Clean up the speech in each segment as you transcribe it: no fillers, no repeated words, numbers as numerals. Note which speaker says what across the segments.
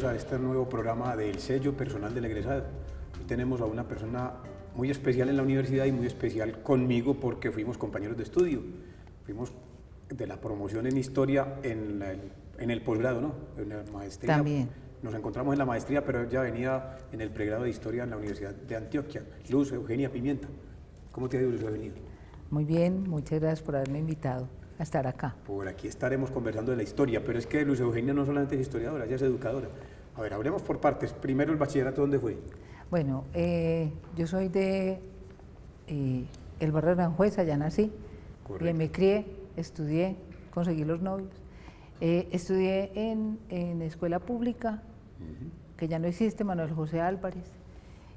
Speaker 1: bienvenidos a este nuevo programa del sello personal del egresado. Hoy tenemos a una persona muy especial en la universidad y muy especial conmigo porque fuimos compañeros de estudio. Fuimos de la promoción en historia en el posgrado, ¿no? En la maestría.
Speaker 2: También.
Speaker 1: Nos encontramos en la maestría, pero ella venía en el pregrado de historia en la Universidad de Antioquia. Luz Eugenia Pimienta. ¿Cómo te ha ido, Luz Eugenia?
Speaker 2: Muy bien, muchas gracias por haberme invitado a estar acá.
Speaker 1: Por aquí estaremos conversando de la historia, pero es que Luz Eugenia no solamente es historiadora, ella es educadora. A ver, hablemos por partes. Primero, el bachillerato, ¿dónde fue?
Speaker 2: Bueno, yo soy de el barrio de Aranjuez, allá nací.
Speaker 1: Correcto.
Speaker 2: Y me crié, estudié, conseguí los novios. Estudié en escuela pública, que ya no existe, Manuel José Álvarez.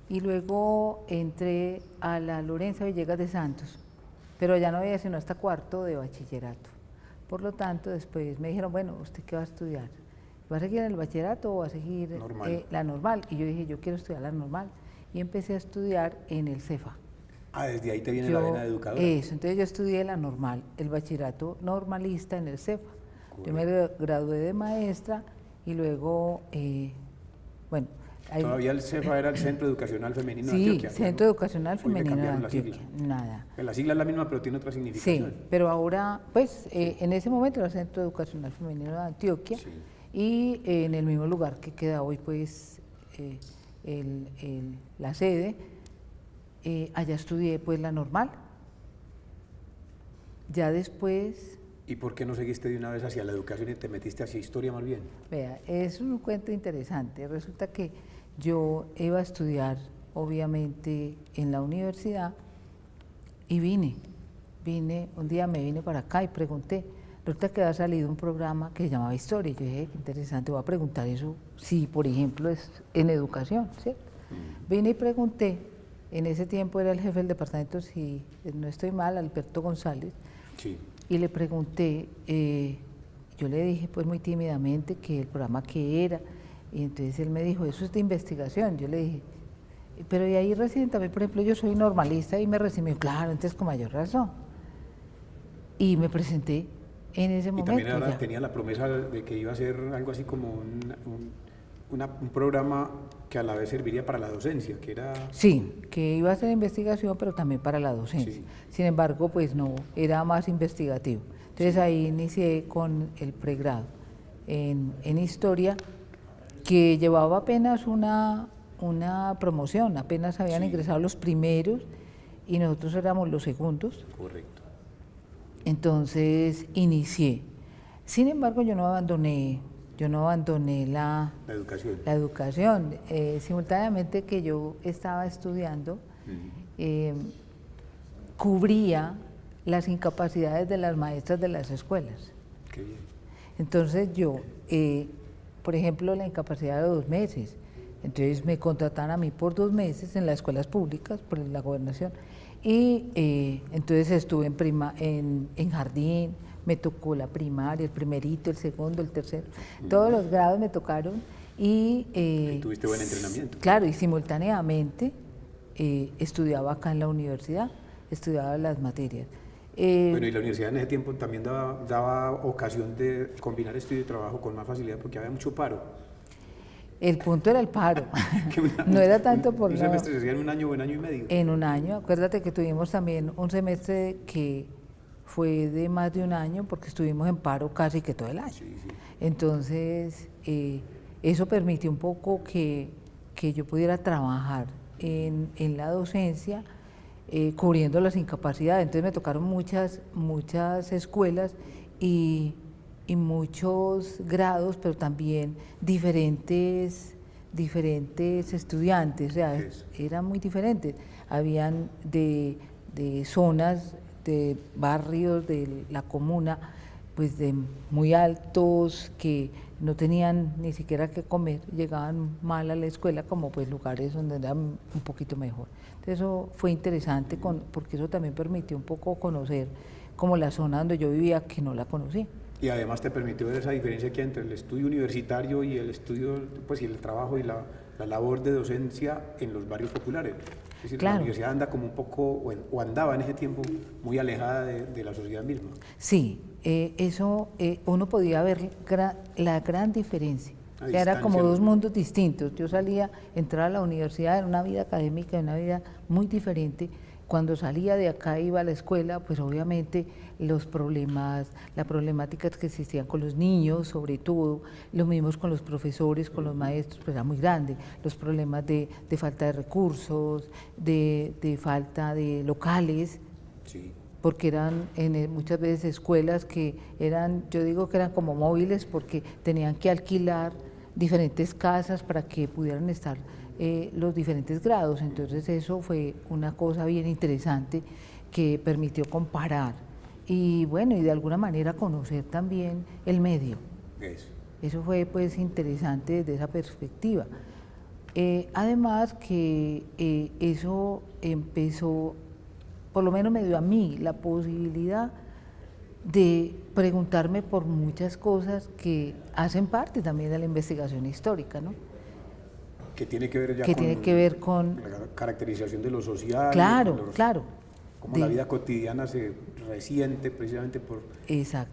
Speaker 2: Y luego entré a la Lorenza Villegas de Santos, pero ya no había sino hasta cuarto de bachillerato. Por lo tanto, después me dijeron, bueno, ¿usted qué va a estudiar? ¿Va a seguir en el bachillerato o va a seguir la normal? Y yo dije, yo quiero estudiar la normal. Y empecé a estudiar en el CEFA.
Speaker 1: Ah, desde ahí te viene la vena de educadora.
Speaker 2: Eso, entonces yo estudié la normal, el bachillerato normalista en el CEFA. Correcto. Yo me gradué de maestra y luego, bueno...
Speaker 1: Todavía el CEFA era el Centro Educacional Femenino de Antioquia.
Speaker 2: Sí, Centro Educacional Femenino de Antioquia.
Speaker 1: Nada. La sigla es la misma, pero tiene otra significación.
Speaker 2: Sí, pero ahora, pues, en ese momento era el Centro Educacional Femenino de Antioquia, sí. Y en el mismo lugar que queda hoy, pues, la sede, allá estudié, pues, la normal. Ya después...
Speaker 1: ¿Y por qué no seguiste de una vez hacia la educación y te metiste hacia historia más bien?
Speaker 2: Vea, es un cuento interesante. Resulta que yo iba a estudiar, obviamente, en la universidad y vine, un día me vine para acá y pregunté. Resulta que había salido un programa que se llamaba Historia. Yo dije, qué interesante, voy a preguntar eso, si por ejemplo es en educación, ¿cierto? Vine y pregunté, en ese tiempo era el jefe del departamento, si no estoy mal, Alberto González. Sí. Y le pregunté, yo le dije pues muy tímidamente que el programa qué era, y entonces él me dijo, eso es de investigación. Yo le dije, pero y ahí recién también, por ejemplo, yo soy normalista y me recibió, claro, entonces con mayor razón. Y me presenté en ese momento.
Speaker 1: Y también tenía la promesa de que iba a ser algo así como un programa que a la vez serviría para la docencia, que era...
Speaker 2: Sí, que iba a ser investigación, pero también para la docencia. Sí. Sin embargo, pues no, era más investigativo. Entonces ahí inicié con el pregrado en historia, que llevaba apenas una promoción, apenas habían ingresado los primeros y nosotros éramos los segundos.
Speaker 1: Correcto.
Speaker 2: Entonces inicié. Sin embargo, yo no abandoné la educación. Simultáneamente que yo estaba estudiando, cubría las incapacidades de las maestras de las escuelas.
Speaker 1: Qué bien.
Speaker 2: Entonces yo, por ejemplo, la incapacidad de 2 meses, entonces me contrataron a mí por 2 meses en las escuelas públicas, por la gobernación, y entonces estuve en jardín, me tocó la primaria, el primerito, el segundo, el tercero, todos los grados me tocaron y
Speaker 1: tuviste buen entrenamiento.
Speaker 2: Claro, y simultáneamente estudiaba acá en la universidad, estudiaba las materias.
Speaker 1: Bueno, y la universidad en ese tiempo también daba ocasión de combinar estudio y trabajo con más facilidad porque había mucho paro.
Speaker 2: El punto era el paro, no era tanto por...
Speaker 1: ¿Un semestre se hacía en un año o en año y medio?
Speaker 2: En un año, acuérdate que tuvimos también un semestre que fue de más de un año porque estuvimos en paro casi que todo el año. Sí, sí. Entonces, eso permitió un poco que yo pudiera trabajar en la docencia, cubriendo las incapacidades. Entonces me tocaron muchas escuelas y muchos grados, pero también diferentes estudiantes, o sea, eran muy diferentes. Habían de zonas, de barrios de la comuna, pues de muy altos, que no tenían ni siquiera que comer, llegaban mal a la escuela, como pues lugares donde eran un poquito mejor. Entonces eso fue interesante, porque eso también permitió un poco conocer como la zona donde yo vivía, que no la conocía.
Speaker 1: Y además te permitió ver esa diferencia que hay entre el estudio universitario y el estudio, pues, y el trabajo y la labor de docencia en los barrios populares. Es decir, claro, la universidad anda como un poco, o andaba en ese tiempo, muy alejada de la sociedad misma.
Speaker 2: Sí, eso uno podía ver la gran diferencia O sea, era como dos mundos distintos. Yo salía, entraba a la universidad, era una vida académica, una vida muy diferente. Cuando salía de acá, iba a la escuela, pues obviamente los problemas, las problemáticas que existían con los niños, sobre todo, lo mismo con los profesores, con los maestros, pues era muy grande. Los problemas de falta de recursos, de falta de locales,
Speaker 1: Sí.
Speaker 2: porque eran muchas veces escuelas que eran, yo digo que eran como móviles, porque tenían que alquilar diferentes casas para que pudieran estar los diferentes grados. Entonces eso fue una cosa bien interesante que permitió comparar y bueno, y de alguna manera conocer también el medio. Eso fue pues interesante desde esa perspectiva. Además que eso empezó, por lo menos me dio a mí la posibilidad de preguntarme por muchas cosas que hacen parte también de la investigación histórica, ¿no?
Speaker 1: Que tiene que ver ya
Speaker 2: tiene que ver con
Speaker 1: la caracterización de lo social.
Speaker 2: Claro, claro.
Speaker 1: Cómo la vida cotidiana se resiente precisamente por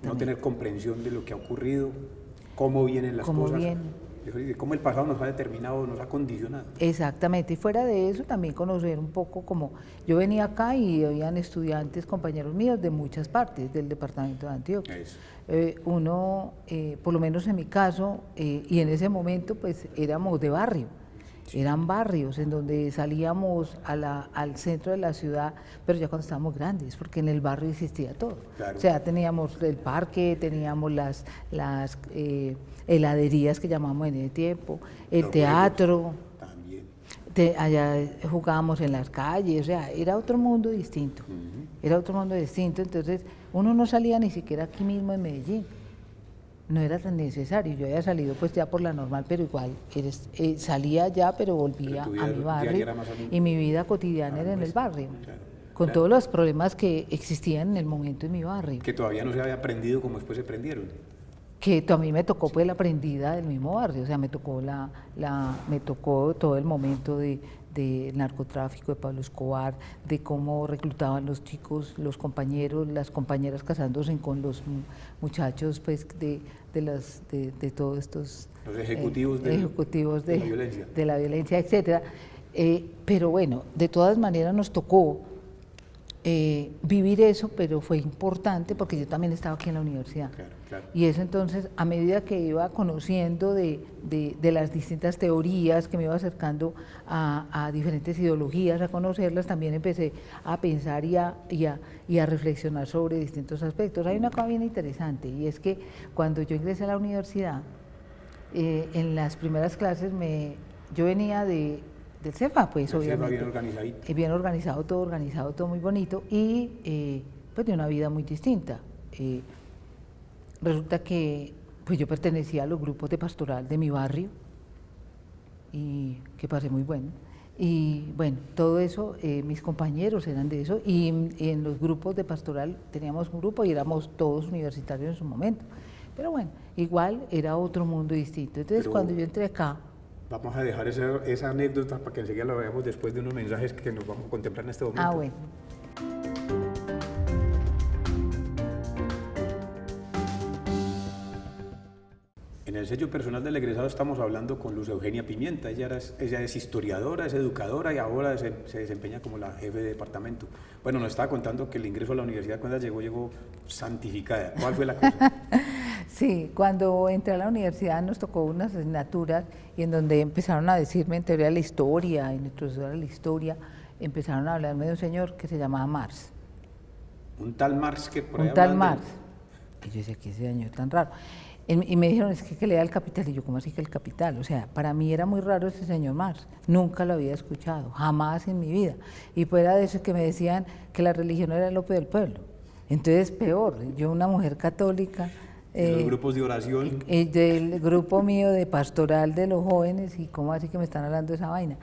Speaker 1: no tener comprensión de lo que ha ocurrido, cómo vienen las cosas. Cómo el pasado nos ha determinado, nos ha condicionado.
Speaker 2: Exactamente, y fuera de eso también conocer un poco como yo venía acá y habían estudiantes, compañeros míos de muchas partes del departamento de Antioquia. Uno, por lo menos en mi caso, y en ese momento pues éramos de barrio. Eran barrios en donde salíamos al centro de la ciudad, pero ya cuando estábamos grandes, porque en el barrio existía todo. Claro. O sea, teníamos el parque, teníamos las heladerías que llamamos en ese tiempo, el teatro, allá jugábamos en las calles, o sea, era otro mundo distinto, era otro mundo distinto. Entonces uno no salía ni siquiera aquí mismo en Medellín. No era tan necesario, yo había salido pues ya por la normal, pero igual salía ya, pero volvía a mi barrio y mi vida cotidiana era en el barrio, con todos los problemas que existían en el momento en mi barrio.
Speaker 1: Que todavía no se había aprendido como después se aprendieron.
Speaker 2: Que a mí me tocó pues la aprendida del mismo barrio, o sea, me tocó me tocó todo el momento de narcotráfico de Pablo Escobar, de cómo reclutaban los chicos, los compañeros, las compañeras casándose con los muchachos pues de todos estos
Speaker 1: los ejecutivos,
Speaker 2: de la violencia, etcétera. Pero bueno, de todas maneras nos tocó vivir eso, pero fue importante porque yo también estaba aquí en la universidad. Claro. Y eso entonces, a medida que iba conociendo de las distintas teorías, que me iba acercando a diferentes ideologías, a conocerlas, también empecé a pensar y a reflexionar sobre distintos aspectos. Hay una cosa bien interesante, y es que cuando yo ingresé a la universidad, en las primeras clases yo venía del CEFA, pues obviamente. Bien organizado, todo muy bonito y pues de una vida muy distinta. Resulta que pues yo pertenecía a los grupos de pastoral de mi barrio y que pasé muy bueno. Y bueno, todo eso, mis compañeros eran de eso y en los grupos de pastoral teníamos un grupo y éramos todos universitarios en su momento. Pero bueno, igual era otro mundo distinto. Entonces cuando yo entré acá,
Speaker 1: vamos a dejar esa anécdota para que enseguida la veamos después de unos mensajes que nos vamos a contemplar en este momento.
Speaker 2: Ah, bueno.
Speaker 1: En el sello personal del egresado estamos hablando con Luz Eugenia Pimienta. Ella es historiadora, es educadora y ahora se desempeña como la jefe de departamento. Bueno, nos estaba contando que el ingreso a la universidad, cuando llegó santificada. ¿Cuál fue la cosa?
Speaker 2: Sí, cuando entré a la universidad nos tocó unas asignaturas y en donde empezaron a decirme en teoría de la historia, en introducción de la historia, empezaron a hablarme de un señor que se llamaba Marx.
Speaker 1: ¿Un tal Marx que por ahí
Speaker 2: un tal Marx. Y yo decía, ¿qué ese señor tan raro? Y me dijeron, es que lea El Capital. Y yo, ¿cómo así que El Capital? O sea, para mí era muy raro ese señor Marx. Nunca lo había escuchado, jamás en mi vida. Y fuera de eso que me decían que la religión era el opio del pueblo. Entonces, peor, yo una mujer católica.
Speaker 1: Los grupos de oración.
Speaker 2: Del grupo mío de pastoral de los jóvenes, y cómo así que me están hablando de esa vaina.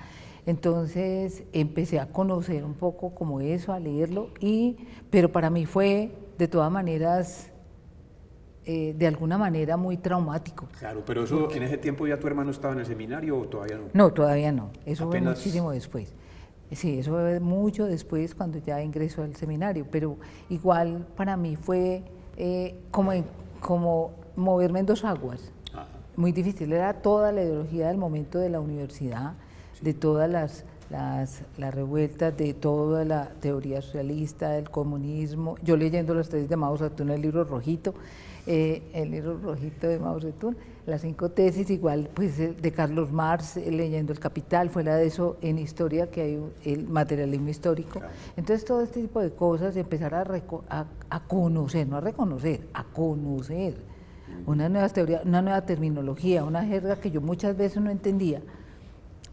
Speaker 2: Entonces empecé a conocer un poco como eso, a leerlo, pero para mí fue de todas maneras, de alguna manera muy traumático.
Speaker 1: Claro, pero eso, ¿en ese tiempo ya tu hermano estaba en el seminario o todavía no?
Speaker 2: No, todavía no, eso fue muchísimo después. Sí, eso fue mucho después cuando ya ingresó al seminario, pero igual para mí fue como moverme en dos aguas. muy difícil, era toda la ideología del momento de la universidad, de todas las revueltas, de toda la teoría socialista, del comunismo, yo leyendo las tesis de Mao Zedong, el libro rojito de Mao Zedong, las 5 tesis, igual pues de Carlos Marx, leyendo El Capital, fuera de eso en historia que hay el materialismo histórico. Claro. Entonces todo este tipo de cosas, empezar a conocer, no a reconocer, a conocer una nueva teoría, una nueva terminología, una jerga que yo muchas veces no entendía,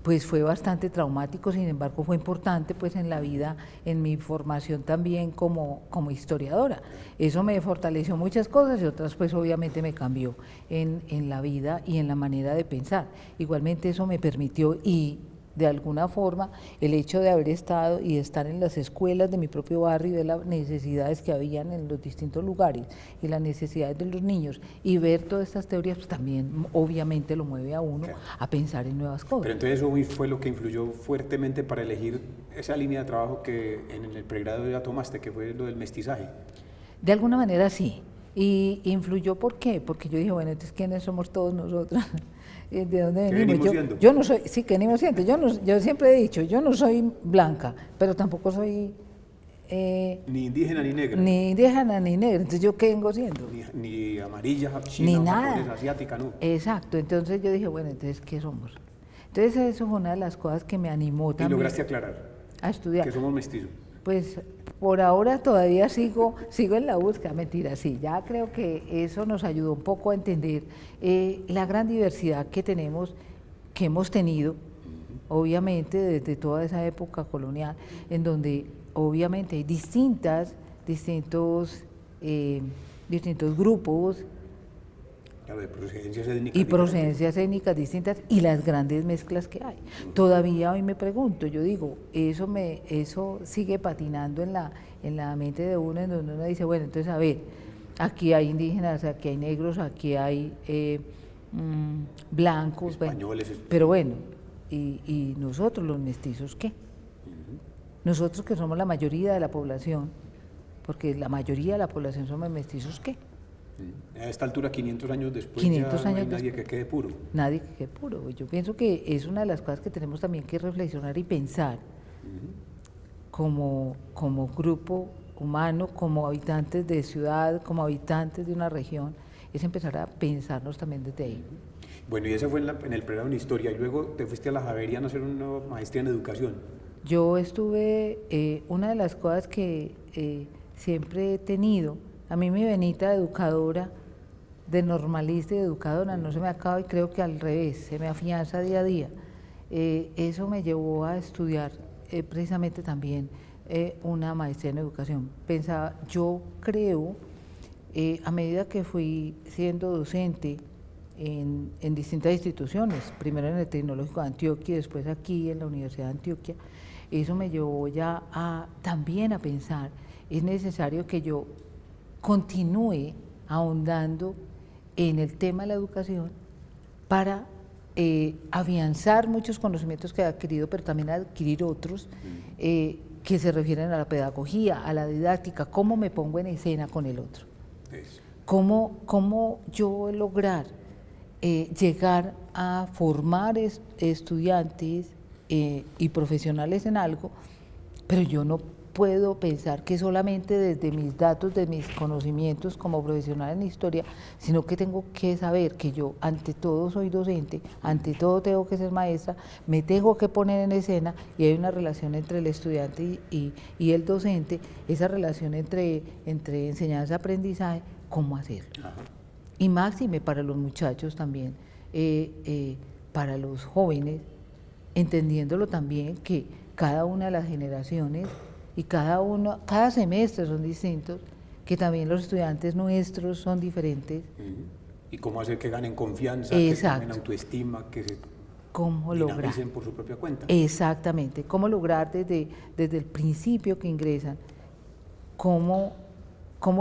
Speaker 2: pues fue bastante traumático, sin embargo fue importante pues en la vida, en mi formación también como historiadora. Eso me fortaleció muchas cosas y otras pues obviamente me cambió en la vida y en la manera de pensar. Igualmente eso me permitió y de alguna forma el hecho de haber estado y de estar en las escuelas de mi propio barrio, de las necesidades que habían en los distintos lugares y las necesidades de los niños y ver todas estas teorías, pues también obviamente lo mueve a uno a pensar en nuevas cosas.
Speaker 1: Pero entonces eso fue lo que influyó fuertemente para elegir esa línea de trabajo que en el pregrado ya tomaste, que fue lo del mestizaje.
Speaker 2: De alguna manera sí, y influyó ¿por qué? Porque yo dije, bueno, entonces ¿quiénes somos todos nosotros? ¿De dónde venimos? Yo no soy, sí, que venimos siendo, yo siempre he dicho, yo no soy blanca, pero tampoco soy
Speaker 1: ni indígena ni negra.
Speaker 2: Ni indígena ni negra, entonces ¿yo qué vengo siendo?
Speaker 1: Ni amarilla, china,
Speaker 2: ni nada.
Speaker 1: Japonesa, asiática, no.
Speaker 2: Exacto, entonces yo dije, bueno, entonces ¿qué somos? Entonces eso fue una de las cosas que me animó también.
Speaker 1: ¿Y lograste aclarar?
Speaker 2: A estudiar.
Speaker 1: Que somos mestizos.
Speaker 2: Pues por ahora todavía sigo en la búsqueda, mentira, sí, ya creo que eso nos ayudó un poco a entender la gran diversidad que tenemos, que hemos tenido, obviamente desde toda esa época colonial, en donde obviamente hay distintos grupos,
Speaker 1: claro, de procedencias étnicas
Speaker 2: y procedencias étnicas distintas y las grandes mezclas que hay. Todavía hoy me pregunto, yo digo, eso sigue patinando en la mente de uno, en donde uno dice, bueno, entonces a ver, aquí hay indígenas, aquí hay negros, aquí hay blancos,
Speaker 1: españoles,
Speaker 2: bueno, pero bueno, y nosotros los mestizos, ¿qué? Nosotros que somos la mayoría de la población, porque la mayoría de la población somos mestizos, ¿qué?
Speaker 1: A esta altura, 500 años después,
Speaker 2: 500
Speaker 1: ya no hay
Speaker 2: años
Speaker 1: nadie que quede puro.
Speaker 2: Nadie que quede puro. Yo pienso que es una de las cosas que tenemos también que reflexionar y pensar como grupo humano, como habitantes de ciudad, como habitantes de una región, es empezar a pensarnos también desde ahí.
Speaker 1: Bueno, y eso fue en el pregrado en Historia, y luego te fuiste a la Javeriana a hacer una maestría en Educación.
Speaker 2: Yo estuve, una de las cosas que siempre he tenido, a mí mi venita de educadora, de normalista y de educadora no se me acaba, y creo que al revés, se me afianza día a día. Eso me llevó a estudiar precisamente también una maestría en educación. Pensaba, yo creo, a medida que fui siendo docente en distintas instituciones, primero en el Tecnológico de Antioquia y después aquí en la Universidad de Antioquia, eso me llevó ya también a pensar, es necesario que yo continúe ahondando en el tema de la educación para afianzar muchos conocimientos que he adquirido, pero también adquirir otros que se refieren a la pedagogía, a la didáctica, cómo me pongo en escena con el otro, cómo yo lograr llegar a formar estudiantes y profesionales en algo, pero yo no puedo pensar que solamente desde mis datos, de mis conocimientos como profesional en historia, sino que tengo que saber que yo ante todo soy docente, ante todo tengo que ser maestra, me tengo que poner en escena y hay una relación entre el estudiante y el docente, esa relación entre enseñanza-aprendizaje, ¿cómo hacerlo? Y máxime para los muchachos también, para los jóvenes, entendiéndolo también que cada una de las generaciones y cada semestre son distintos, que también los estudiantes nuestros son diferentes.
Speaker 1: Y cómo hacer que ganen confianza,
Speaker 2: exacto,
Speaker 1: que ganen autoestima, que se
Speaker 2: dinamicen
Speaker 1: por su propia cuenta.
Speaker 2: Exactamente, cómo lograr desde el principio que ingresan, cómo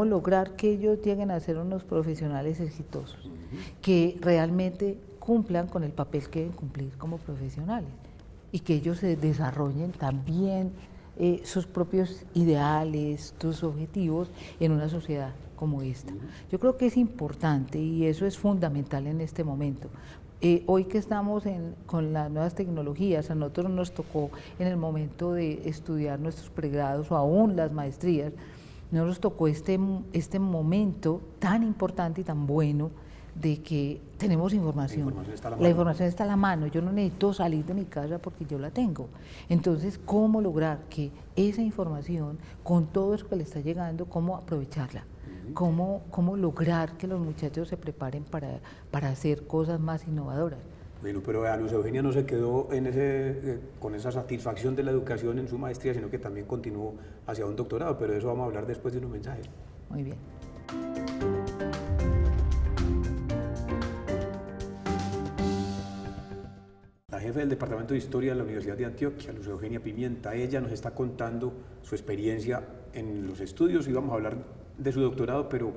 Speaker 2: lograr que ellos lleguen a ser unos profesionales exitosos, que realmente cumplan con el papel que deben cumplir como profesionales y que ellos se desarrollen también sus propios ideales, sus objetivos en una sociedad como esta. Yo creo que es importante y eso es fundamental en este momento. Hoy que estamos con las nuevas tecnologías, a nosotros nos tocó en el momento de estudiar nuestros pregrados o aún las maestrías, nos tocó este momento tan importante y tan bueno de que tenemos información. La información está a la mano, yo no necesito salir de mi casa porque yo la tengo. Entonces, ¿cómo lograr que esa información, con todo eso que le está llegando, cómo aprovecharla? ¿Cómo lograr que los muchachos se preparen para hacer cosas más innovadoras?
Speaker 1: Bueno, pero a Luz Eugenia no se quedó con esa satisfacción de la educación en su maestría, sino que también continuó hacia un doctorado, pero de eso vamos a hablar después de unos mensajes.
Speaker 2: Muy bien.
Speaker 1: La jefe del Departamento de Historia de la Universidad de Antioquia, Luz Eugenia Pimienta, ella nos está contando su experiencia en los estudios y vamos a hablar de su doctorado, pero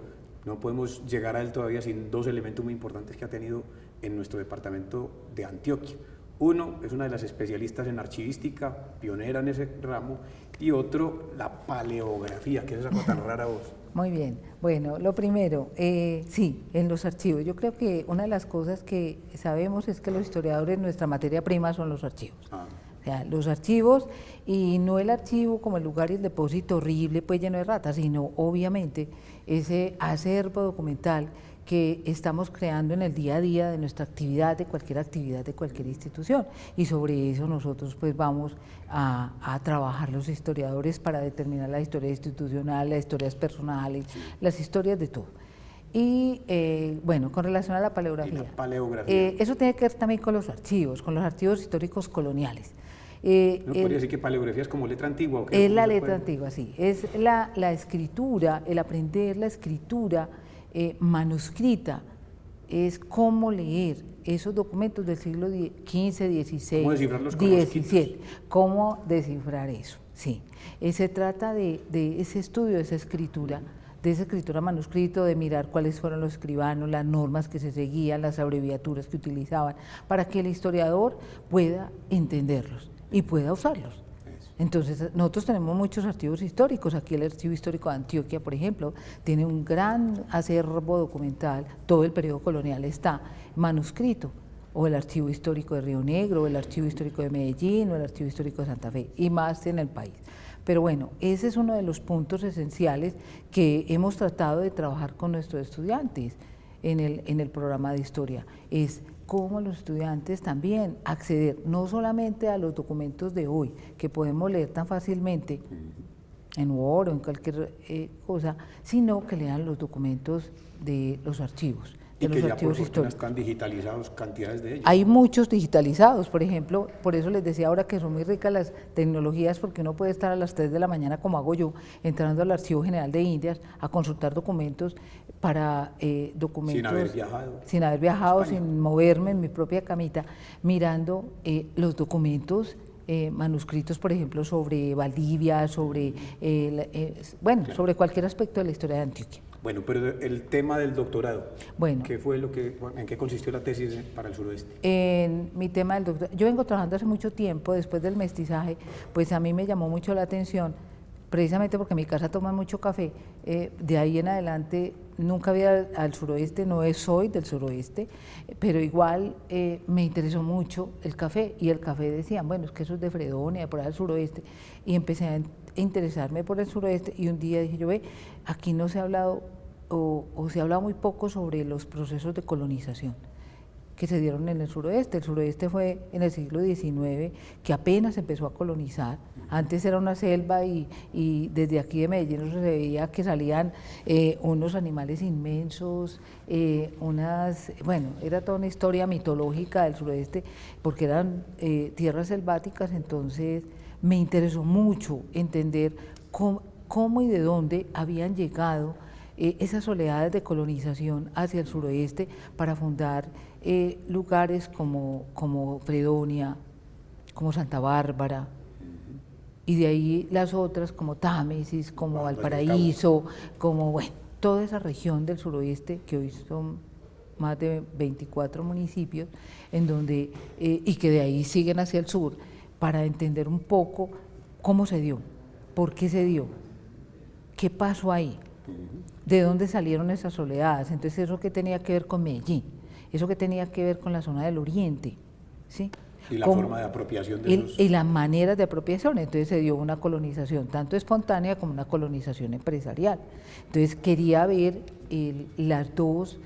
Speaker 1: no podemos llegar a él todavía sin dos elementos muy importantes que ha tenido en nuestro departamento de Antioquia. Uno, es una de las especialistas en archivística, pionera en ese ramo, y otro, la paleografía, que es esa cosa tan rara vos.
Speaker 2: Muy bien. Bueno, lo primero, sí, en los archivos. Yo creo que una de las cosas que sabemos es que los historiadores, nuestra materia prima son los archivos. O sea, los archivos, y no el archivo como el lugar y el depósito horrible, pues lleno de ratas, sino obviamente ese acervo documental que estamos creando en el día a día de nuestra actividad, de cualquier institución. Y sobre eso nosotros pues vamos a trabajar los historiadores para determinar la historia institucional, las historias personales, las historias de todo. Y bueno, con relación a la paleografía. Eso tiene que ver también con los archivos históricos coloniales.
Speaker 1: ¿No podría decir que paleografía es como letra antigua? ¿O
Speaker 2: es la letra antigua, sí. Es la escritura, el aprender la escritura manuscrita, es cómo leer esos documentos del siglo XV, XVI,
Speaker 1: ¿Cómo descifrarlos
Speaker 2: XVII? ¿Cómo descifrar eso? Sí. Se trata de ese estudio, de esa escritura manuscrito, de mirar cuáles fueron los escribanos, las normas que se seguían, las abreviaturas que utilizaban, para que el historiador pueda entenderlos y pueda usarlos. Entonces, nosotros tenemos muchos archivos históricos. Aquí el Archivo Histórico de Antioquia, por ejemplo, tiene un gran acervo documental, todo el periodo colonial está manuscrito, o el Archivo Histórico de Río Negro, o el Archivo Histórico de Medellín, o el Archivo Histórico de Santa Fe, y más en el país. Pero bueno, ese es uno de los puntos esenciales que hemos tratado de trabajar con nuestros estudiantes en el programa de historia, es cómo los estudiantes también acceder no solamente a los documentos de hoy, que podemos leer tan fácilmente en Word o en cualquier cosa, sino que lean los documentos de los archivos.
Speaker 1: Y que ya por fortuna están digitalizados cantidades de ellos.
Speaker 2: Hay muchos digitalizados, por ejemplo, por eso les decía ahora que son muy ricas las tecnologías, porque uno puede estar a las 3 de la mañana, como hago yo, entrando al Archivo General de Indias a consultar documentos para documentos… Sin haber viajado, sin moverme en mi propia camita, mirando los documentos manuscritos, por ejemplo, sobre Valdivia, sobre, sobre cualquier aspecto de la historia de Antioquia.
Speaker 1: Bueno, pero el tema del doctorado,
Speaker 2: bueno,
Speaker 1: ¿en qué consistió la tesis para el suroeste?
Speaker 2: En mi tema del doctorado, yo vengo trabajando hace mucho tiempo, después del mestizaje, pues a mí me llamó mucho la atención, precisamente porque en mi casa toman mucho café, de ahí en adelante nunca había al suroeste, no soy del suroeste, pero igual me interesó mucho el café, y el café decían, bueno, es que eso es de Fredonia, por allá del suroeste, y empecé a interesarme por el suroeste, y un día dije yo, aquí no se ha hablado, o se ha hablado muy poco sobre los procesos de colonización que se dieron en el suroeste. El suroeste fue en el siglo XIX, que apenas empezó a colonizar. Antes era una selva y desde aquí de Medellín se veía que salían unos animales inmensos, era toda una historia mitológica del suroeste, porque eran tierras selváticas. Entonces me interesó mucho entender cómo y de dónde habían llegado esas oleadas de colonización hacia el suroeste para fundar lugares como Fredonia, como Santa Bárbara, y de ahí las otras como Támesis, como Valparaíso, como toda esa región del suroeste, que hoy son más de 24 municipios, en donde, y que de ahí siguen hacia el sur, para entender un poco ¿cómo se dio? ¿Por qué se dio? ¿Qué pasó ahí? ¿De dónde salieron esas oleadas? Entonces, ¿eso qué tenía que ver con Medellín? ¿Eso qué tenía que ver con la zona del Oriente? ¿Sí?
Speaker 1: Y la forma de apropiación de esos...
Speaker 2: Y las maneras de apropiación. Entonces se dio una colonización tanto espontánea como una colonización empresarial. Entonces quería ver las dos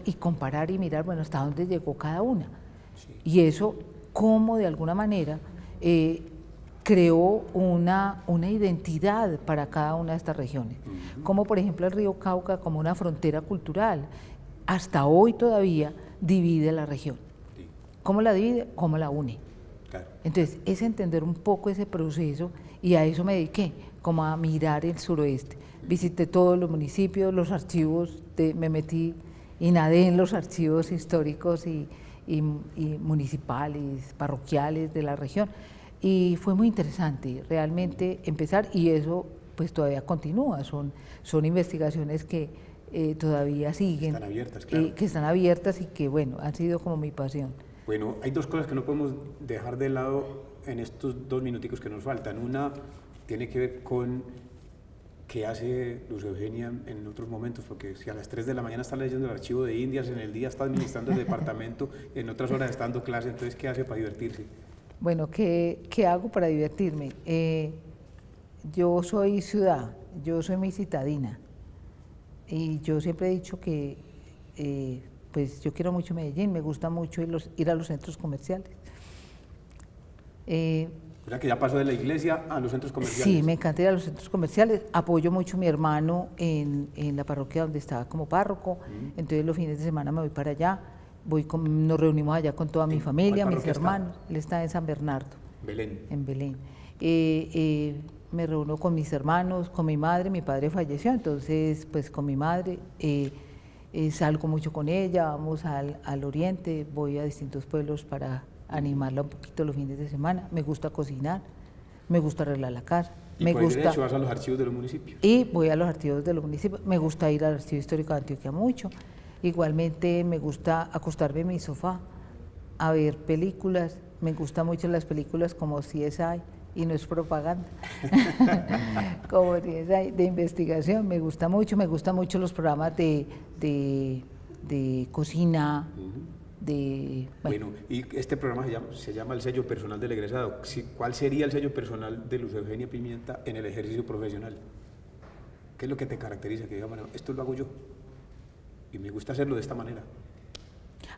Speaker 2: y comparar y mirar, bueno, hasta dónde llegó cada una. Sí. Y eso, cómo de alguna manera creó una identidad para cada una de estas regiones. Como por ejemplo el río Cauca como una frontera cultural, hasta hoy todavía divide la región. ¿Cómo la divide? ¿Cómo la une? Claro. Entonces, es entender un poco ese proceso y a eso me dediqué, como a mirar el suroeste. Visité todos los municipios, los archivos, me metí y nadé en los archivos históricos y municipales, parroquiales de la región. Y fue muy interesante realmente empezar, y eso pues todavía continúa, son investigaciones que todavía siguen.
Speaker 1: Están abiertas, claro.
Speaker 2: Que están abiertas y que bueno, han sido como mi pasión.
Speaker 1: Bueno, hay dos cosas que no podemos dejar de lado en estos 2 minuticos que nos faltan. Una tiene que ver con qué hace Luz Eugenia en otros momentos, porque si a las 3 de la mañana está leyendo el archivo de Indias, en el día está administrando el departamento, en otras horas está dando clase, entonces ¿qué hace para divertirse?
Speaker 2: Bueno, ¿qué hago para divertirme? Yo soy ciudad, yo soy muy citadina y yo siempre he dicho que pues yo quiero mucho Medellín, me gusta mucho ir a los centros comerciales.
Speaker 1: O sea que ya pasó de la iglesia a los centros comerciales.
Speaker 2: Sí, me encanta ir a los centros comerciales, apoyo mucho a mi hermano en la parroquia donde estaba como párroco, entonces los fines de semana me voy para allá, nos reunimos allá con toda mi familia, mis hermanos, él está en San Bernardo.
Speaker 1: Belén.
Speaker 2: En Belén. Me reúno con mis hermanos, con mi madre, mi padre falleció, entonces pues con mi madre, salgo mucho con ella, vamos al oriente, voy a distintos pueblos para animarla un poquito los fines de semana, me gusta cocinar, me gusta arreglar la casa.
Speaker 1: ¿Y por derecho vas a los archivos de los municipios?
Speaker 2: Y voy a los archivos de los municipios, me gusta ir al Archivo Histórico de Antioquia mucho, igualmente me gusta acostarme en mi sofá a ver películas, me gustan mucho las películas como CSI, y no es propaganda, como CSI de investigación, me gusta mucho los programas de cocina,
Speaker 1: Bueno, y este programa se llama el sello personal del egresado. ¿Cuál sería el sello personal de Luz Eugenia Pimienta en el ejercicio profesional? ¿Qué es lo que te caracteriza? Que diga, bueno, esto lo hago yo y me gusta hacerlo de esta manera.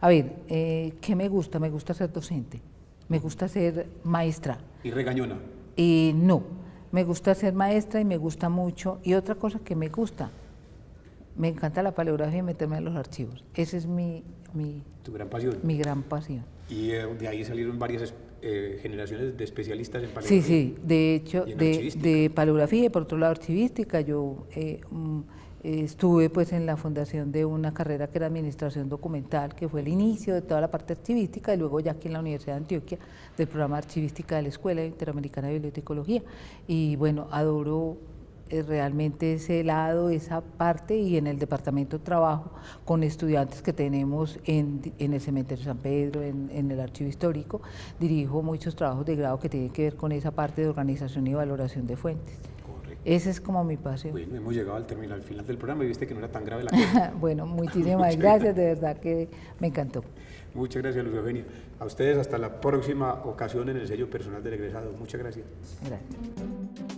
Speaker 2: A ver, ¿qué me gusta? Me gusta ser docente, me gusta ser maestra.
Speaker 1: ¿Y regañona?
Speaker 2: No, me gusta ser maestra y me gusta mucho. Y otra cosa que me gusta, me encanta la paleografía y meterme en los archivos. Esa es
Speaker 1: ¿Tu gran pasión?
Speaker 2: Mi gran pasión.
Speaker 1: Y de ahí salieron varias generaciones de especialistas en paleografía.
Speaker 2: Sí, de hecho, de paleografía y por otro lado archivística. Yo estuve pues en la fundación de una carrera que era Administración Documental, que fue el inicio de toda la parte archivística, y luego ya aquí en la Universidad de Antioquia, del programa archivística de la Escuela Interamericana de Bibliotecología. Y bueno, adoro realmente ese lado, esa parte, y en el departamento trabajo con estudiantes que tenemos en el Cementerio San Pedro, en el Archivo Histórico, dirijo muchos trabajos de grado que tienen que ver con esa parte de organización y valoración de fuentes. Correcto. Esa es como mi pasión.
Speaker 1: Bueno, hemos llegado al final del programa y viste que no era tan grave la cosa.
Speaker 2: Bueno, muchísimas gracias, de verdad que me encantó.
Speaker 1: Muchas gracias, Luz Eugenia. A ustedes hasta la próxima ocasión en el sello personal del egresado. Muchas gracias.
Speaker 2: Gracias.